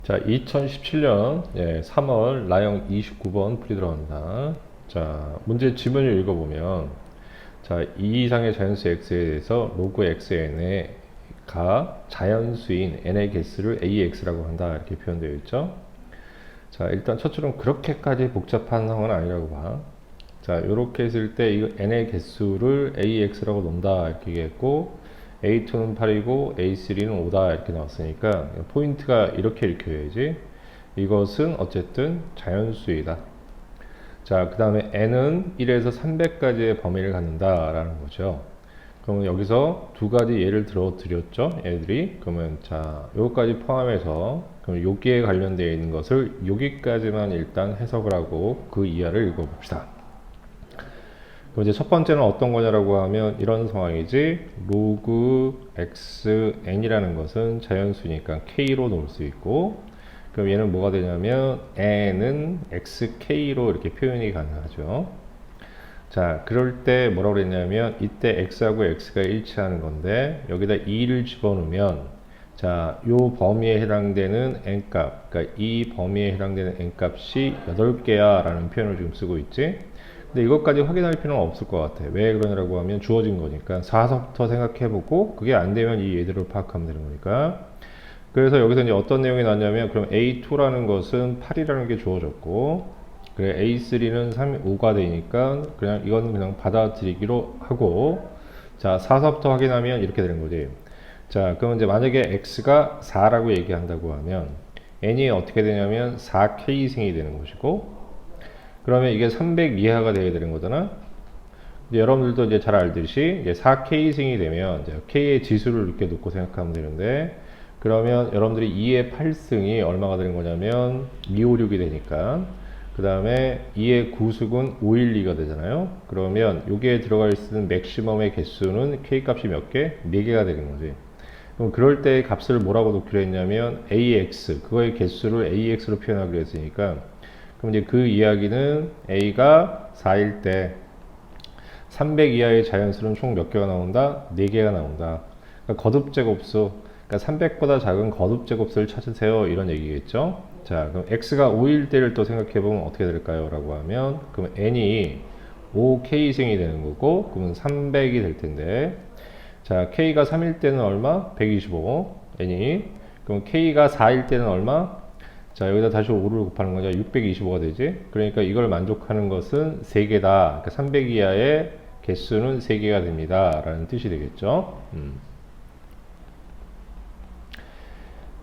자, 2017년 3월 나형 29번 풀이 들어갑니다. 자, 문제 지문을 읽어보면, 자, 이 이상의 자연수 x에 대해서 로그 xn가 자연수인 n의 개수를 ax라고 한다. 이렇게 표현되어 있죠. 자, 일단 첫줄은 그렇게까지 복잡한 상황은 아니라고 봐. 자, 이렇게 했을 때 이 n의 개수를 ax라고 놓는다. 이렇게 얘기했고, A2는 8이고 A3는 5다 이렇게 나왔으니까 포인트가 이렇게 읽혀야지. 이것은 어쨌든 자연수이다. 자, 그 다음에 n은 1에서 300까지의 범위를 갖는다 라는 거죠. 그러면 여기서 두 가지 예를 들어 드렸죠, 애들이. 그러면 자, 요거까지 포함해서 그럼 여기에 관련되어 있는 것을 여기까지만 일단 해석을 하고 그 이하를 읽어봅시다. 그럼 이제 첫 번째는 어떤 거냐라고 하면 이런 상황이지. 로그 xn이라는 것은 자연수니까 k로 놓을 수 있고, 그럼 얘는 뭐가 되냐면 n은 xk로 이렇게 표현이 가능하죠. 자, 그럴 때 뭐라고 그랬냐면 이때 x하고 x가 일치하는 건데 여기다 2를 집어넣으면, 자, 요 범위에 해당되는 n값, 그러니까 이 범위에 해당되는 n값이 8개야 라는 표현을 지금 쓰고 있지. 근데 이것까지 확인할 필요는 없을 것 같아. 왜 그러냐라고 하면 주어진 거니까 4서부터 생각해보고 그게 안 되면 이 예들을 파악하면 되는 거니까. 그래서 여기서 이제 어떤 내용이 나왔냐면, 그럼 A2라는 것은 8이라는 게 주어졌고, 그래 A3는 3, 5가 되니까 그냥 이건 그냥 받아들이기로 하고, 자, 4서부터 확인하면 이렇게 되는 거지. 자, 그럼 이제 만약에 x가 4라고 얘기한다고 하면 n이 어떻게 되냐면 4k승이 되는 것이고, 그러면 이게 300 이하가 되어야 되는 거잖아. 이제 여러분들도 이제 잘 알듯이 이제 4k승이 되면 이제 k의 지수를 이렇게 놓고 생각하면 되는데, 그러면 여러분들이 2의 8승이 얼마가 되는 거냐면 256이 되니까, 그 다음에 2의 9승은 512가 되잖아요. 그러면 여기에 들어갈 수 있는 맥시멈의 개수는 k 값이 몇 개? 4개가 되는 거지. 그럼 그럴 때 값을 뭐라고 놓기로 했냐면 ax, 그거의 개수를 ax로 표현하기로 했으니까, 그럼 이제 그 이야기는 a가 4일 때 300 이하의 자연수는 총 몇 개가 나온다? 4개가 나온다. 그러니까 거듭제곱수, 그러니까 300보다 작은 거듭제곱수를 찾으세요, 이런 얘기겠죠. 자, 그럼 x가 5일 때를 또 생각해보면 어떻게 될까요? 라고 하면, 그럼 n이 5k승이 되는 거고, 그러면 300이 될 텐데, 자, k가 3일 때는 얼마? 125, n이. 그럼 k가 4일 때는 얼마? 자, 여기다 다시 5를 곱하는 거죠. 625가 되지. 그러니까 이걸 만족하는 것은 3개다. 그러니까 300 이하의 개수는 3개가 됩니다 라는 뜻이 되겠죠.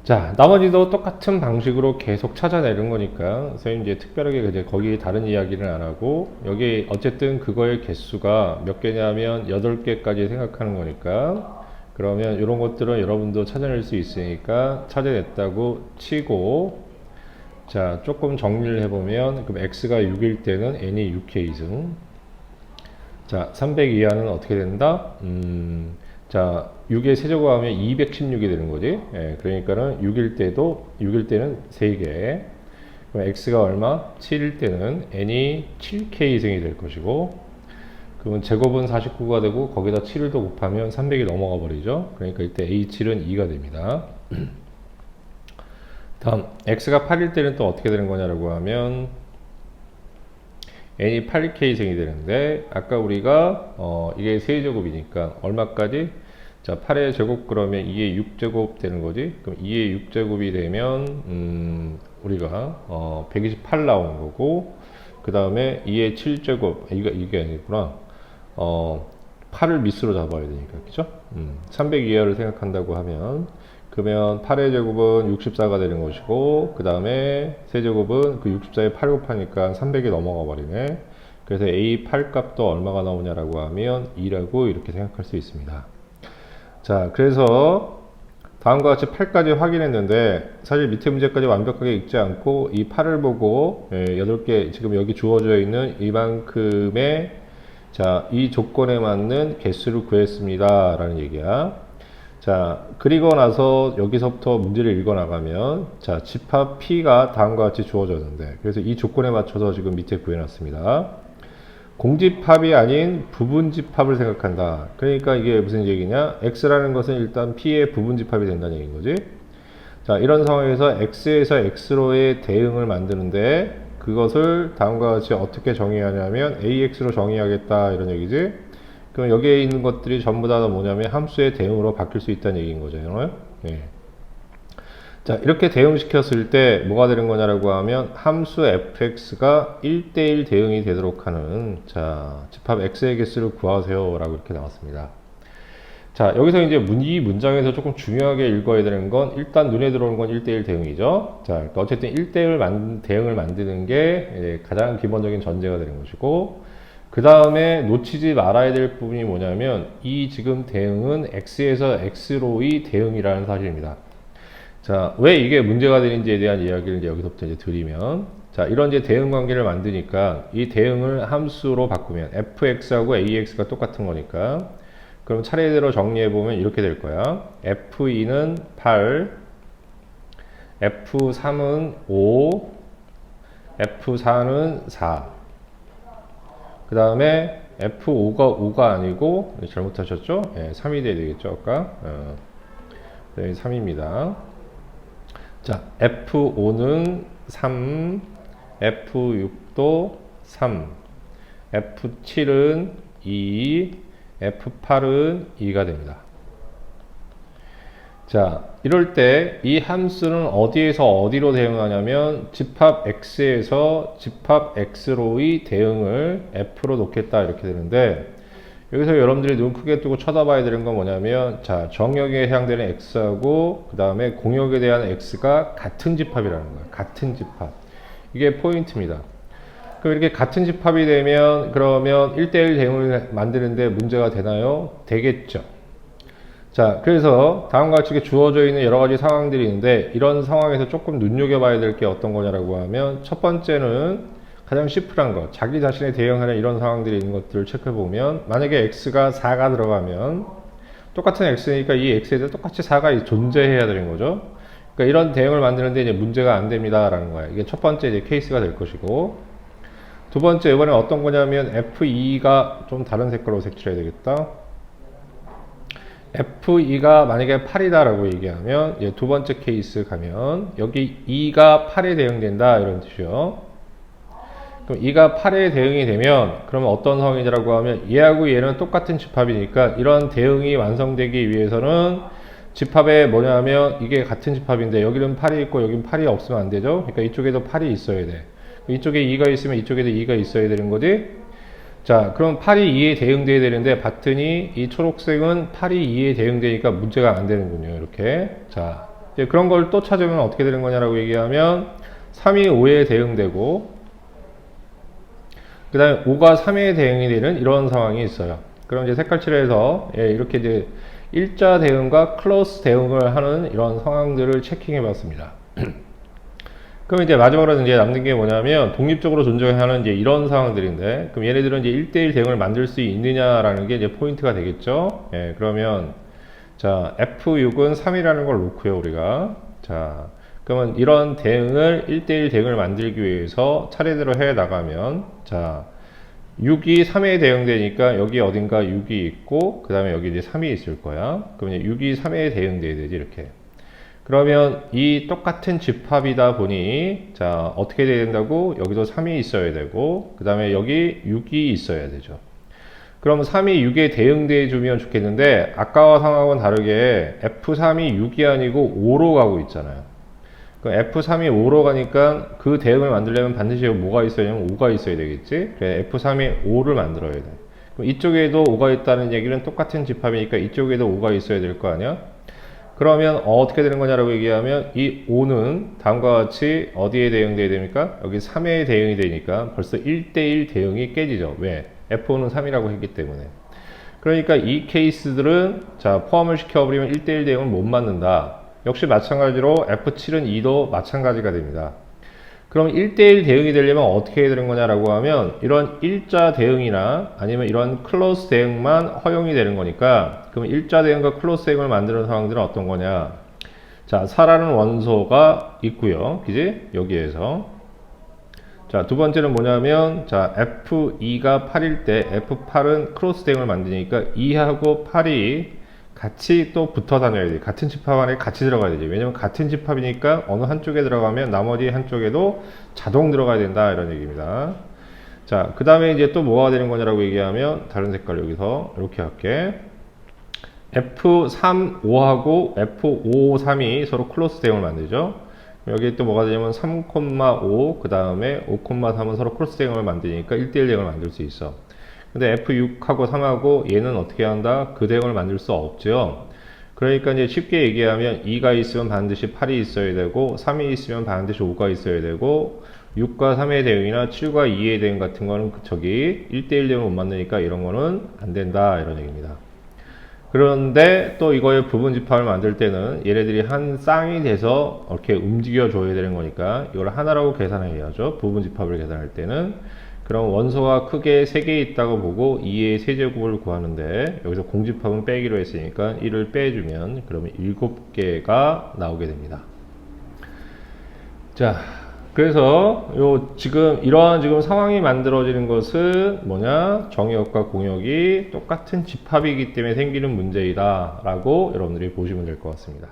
자, 나머지도 똑같은 방식으로 계속 찾아내는 거니까 선생님 이제 특별하게 이제 거기 다른 이야기를 안 하고, 여기 어쨌든 그거의 개수가 몇 개냐면 8개까지 생각하는 거니까, 그러면 이런 것들은 여러분도 찾아낼 수 있으니까 찾아냈다고 치고, 자, 조금 정리를 해보면, 그럼 x가 6일 때는 n이 6의 2승. 자, 300 이하는 어떻게 된다? 자, 6의 세제곱하면 216이 되는 거지. 예, 그러니까는 6일 때는 3개. 그럼 x가 얼마? 7일 때는 n이 7k 이승이 될 것이고, 그러면 제곱은 49가 되고 거기다 7을 더 곱하면 300이 넘어가 버리죠. 그러니까 이때 a7은 2가 됩니다. 다음, x가 8일 때는 또 어떻게 되는 거냐라고 하면 n이 8k승이 되는데, 아까 우리가 이게 세제곱이니까 얼마까지? 자, 8의 제곱 그러면 2의 6제곱 되는 거지. 그럼 2의 6제곱이 되면 우리가 128 나오는 거고, 그 다음에 2의 7제곱, 이게 아니구나. 8을 미스로 잡아야 되니까, 그죠? 300 이하를 생각한다고 하면, 그러면 8의 제곱은 64가 되는 것이고, 그 다음에 세제곱은 그 64에 8 곱하니까 300이 넘어가 버리네. 그래서 A8 값도 얼마가 나오냐라고 하면 2라고 이렇게 생각할 수 있습니다. 자, 그래서 다음과 같이 8까지 확인했는데, 사실 밑에 문제까지 완벽하게 읽지 않고 이 8을 보고 8개 지금 여기 주어져 있는 이만큼의, 자, 이 조건에 맞는 개수를 구했습니다 라는 얘기야. 자, 그리고 나서 여기서부터 문제를 읽어 나가면, 자, 집합 P가 다음과 같이 주어졌는데, 그래서 이 조건에 맞춰서 지금 밑에 구해놨습니다. 공집합이 아닌 부분집합을 생각한다. 그러니까 이게 무슨 얘기냐? X라는 것은 일단 P의 부분집합이 된다는 얘기인 거지. 자, 이런 상황에서 x에서 x로의 대응을 만드는데 그것을 다음과 같이 어떻게 정의하냐면 ax로 정의하겠다 이런 얘기지. 그럼 여기에 있는 것들이 전부 다 뭐냐면 함수의 대응으로 바뀔 수 있다는 얘기인 거죠. 네. 자, 이렇게 대응시켰을 때 뭐가 되는 거냐라고 하면 함수 fx가 1대1 대응이 되도록 하는 자, 집합 x의 개수를 구하세요 라고 이렇게 나왔습니다. 자, 여기서 이제 이 문장에서 조금 중요하게 읽어야 되는 건 일단 눈에 들어오는 건 1대1 대응이죠. 자, 그러니까 어쨌든 1대1 대응을 만드는 게 가장 기본적인 전제가 되는 것이고, 그 다음에 놓치지 말아야 될 부분이 뭐냐면 이 지금 대응은 x에서 x로의 대응이라는 사실입니다. 자, 왜 이게 문제가 되는지에 대한 이야기를 이제 여기서부터 이제 드리면, 자, 이런 이제 대응 관계를 만드니까 이 대응을 함수로 바꾸면 fx하고 ax가 똑같은 거니까, 그럼 차례대로 정리해 보면 이렇게 될 거야. f2는 8, f3은 5, f4는 4. 그 다음에 f5가 5가 아니고 잘못하셨죠? 예, 3이 돼야 되겠죠, 아까. 네, 3입니다. 자, F5는 3, F6도 3, F7은 2, F8은 2가 됩니다. 자, 이럴 때 이 함수는 어디에서 어디로 대응하냐면 집합 X에서 집합 X로의 대응을 F로 놓겠다 이렇게 되는데, 여기서 여러분들이 눈 크게 뜨고 쳐다봐야 되는 건 뭐냐면, 자, 정역에 해당되는 x하고 그 다음에 공역에 대한 x가 같은 집합이라는 거예요. 같은 집합. 이게 포인트입니다. 그럼 이렇게 같은 집합이 되면 그러면 1대1 대응을 만드는데 문제가 되나요? 되겠죠. 자, 그래서 다음과 같이 주어져 있는 여러 가지 상황들이 있는데, 이런 상황에서 조금 눈여겨봐야 될 게 어떤 거냐라고 하면, 첫 번째는 가장 심플한 것, 자기 자신에 대응하는 이런 상황들이 있는 것들을 체크해보면, 만약에 x가 4가 들어가면 똑같은 x니까 이 x에 대해 똑같이 4가 존재해야 되는 거죠. 그러니까 이런 대응을 만드는데 이제 문제가 안 됩니다 라는 거예요. 이게 첫 번째 이제 케이스가 될 것이고, 두 번째 이번에 어떤 거냐면 f2가 좀 다른 색깔로 색칠해야 되겠다. f2가 만약에 8이다 라고 얘기하면, 두 번째 케이스 가면 여기 2가 8에 대응된다 이런 뜻이요. 그럼 2가 8에 대응이 되면 그러면 어떤 상황이라고 하면, 얘하고 얘는 똑같은 집합이니까 이런 대응이 완성되기 위해서는 집합에 뭐냐면 이게 같은 집합인데 여기는 8이 있고 여기는 8이 없으면 안 되죠. 그러니까 이쪽에도 8이 있어야 돼. 이쪽에 2가 있으면 이쪽에도 2가 있어야 되는 거지. 자, 그럼 8이 2에 대응돼야 되는데 봤더니 이 초록색은 8이 2에 대응되니까 문제가 안 되는군요. 이렇게. 자, 이제 그런 걸 또 찾으면 어떻게 되는 거냐라고 얘기하면 3이 5에 대응되고 그 다음에 5가 3에 대응이 되는 이런 상황이 있어요. 그럼 이제 색깔칠해서 이렇게 이제 일자 대응과 클로스 대응을 하는 이런 상황들을 체킹해 봤습니다. 그럼 이제 마지막으로 이제 남는 게 뭐냐면 독립적으로 존재하는 이제 이런 상황들인데, 그럼 얘네들은 이제 1대1 대응을 만들 수 있느냐라는 게 이제 포인트가 되겠죠. 그러면 자, F6은 3이라는 걸 놓고요, 우리가. 자, 그러면 이런 대응을 1대1 대응을 만들기 위해서 차례대로 해 나가면, 자, 6이 3에 대응되니까 여기 어딘가 6이 있고 그 다음에 여기 이제 3이 있을 거야. 그러면 6이 3에 대응돼야 되지, 이렇게. 그러면 이 똑같은 집합이다 보니 자, 어떻게 돼야 된다고? 여기도 3이 있어야 되고 그 다음에 여기 6이 있어야 되죠. 그럼 3이 6에 대응돼 주면 좋겠는데, 아까와 상황은 다르게 F3이 6이 아니고 5로 가고 있잖아요. F3이 5로 가니까 그 대응을 만들려면 반드시 뭐가 있어야 되냐면 5가 있어야 되겠지. 그래, F3이 5를 만들어야 돼. 그럼 이쪽에도 5가 있다는 얘기는 똑같은 집합이니까 이쪽에도 5가 있어야 될 거 아니야. 그러면 어떻게 되는 거냐라고 얘기하면 이 5는 다음과 같이 어디에 대응돼야 됩니까? 여기 3에 대응이 되니까 벌써 1대1 대응이 깨지죠. 왜? F5는 3이라고 했기 때문에. 그러니까 이 케이스들은 자, 포함을 시켜버리면 1대1 대응을 못 맞는다. 역시 마찬가지로 F7은 2도 마찬가지가 됩니다. 그럼 1대1 대응이 되려면 어떻게 해야 되는 거냐라고 하면 이런 일자 대응이나 아니면 이런 클로스 대응만 허용이 되는 거니까, 그럼 일자 대응과 클로스 대응을 만드는 상황들은 어떤 거냐. 자, 4라는 원소가 있고요. 그지? 여기에서. 자, 두 번째는 뭐냐면 자, F2가 8일 때 F8은 크로스 대응을 만드니까 2하고 8이 같이 또 붙어 다녀야 돼. 같은 집합 안에 같이 들어가야 되지. 왜냐면 같은 집합이니까 어느 한쪽에 들어가면 나머지 한쪽에도 자동 들어가야 된다, 이런 얘기입니다. 자, 그 다음에 이제 또 뭐가 되는 거냐라고 얘기하면, 다른 색깔 여기서 이렇게 할게. F35하고 F553이 서로 클로스 대응을 만들죠. 여기 또 뭐가 되냐면 3,5, 그 다음에 5,3은 서로 클로스 대응을 만드니까 1대1 대응을 만들 수 있어. 근데 F6하고 3하고 얘는 어떻게 한다? 그 대응을 만들 수 없죠. 그러니까 이제 쉽게 얘기하면 2가 있으면 반드시 8이 있어야 되고, 3이 있으면 반드시 5가 있어야 되고, 6과 3의 대응이나 7과 2의 대응 같은 거는 저기 1대1 대응을 못 만드니까 이런 거는 안 된다, 이런 얘기입니다. 그런데 또 이거의 부분 집합을 만들 때는 얘네들이 한 쌍이 돼서 이렇게 움직여 줘야 되는 거니까 이걸 하나라고 계산해야죠. 부분 집합을 계산할 때는. 그럼 원소가 크게 3개 있다고 보고 2의 세제곱을 구하는데, 여기서 공집합은 빼기로 했으니까 1을 빼주면 그러면 7개가 나오게 됩니다. 자, 그래서 지금 이러한 지금 상황이 만들어지는 것은 뭐냐? 정역과 공역이 똑같은 집합이기 때문에 생기는 문제이다 라고 여러분들이 보시면 될 것 같습니다.